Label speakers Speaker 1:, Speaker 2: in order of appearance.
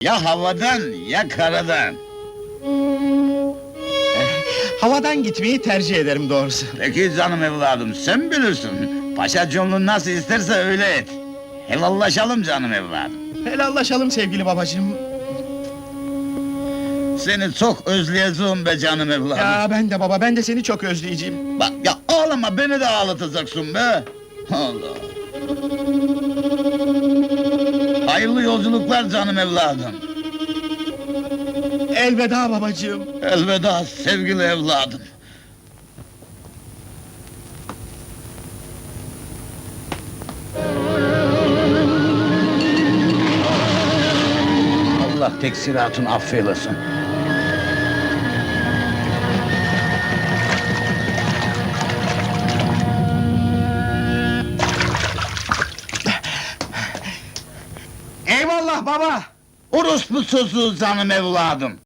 Speaker 1: Ya havadan ya karadan.
Speaker 2: Havadan gitmeyi tercih ederim doğrusu.
Speaker 1: Peki canım evladım, sen bilirsin. Paşaconluğun nasıl isterse öyle et. Helallaşalım canım evladım.
Speaker 2: Helallaşalım sevgili babacığım.
Speaker 1: Seni çok özleyeceğim be canım evladım.
Speaker 2: Ya ben de baba, ben de seni çok özleyeceğim.
Speaker 1: Bak ya, ağlama, beni de ağlatacaksın be. Allah! Hayırlı yolculuklar canım evladım.
Speaker 2: Elveda babacığım.
Speaker 1: Elveda sevgili evladım. Allah teksiratını affeylesin.
Speaker 2: Eyvallah baba.
Speaker 1: Orospu sözü canım evladım.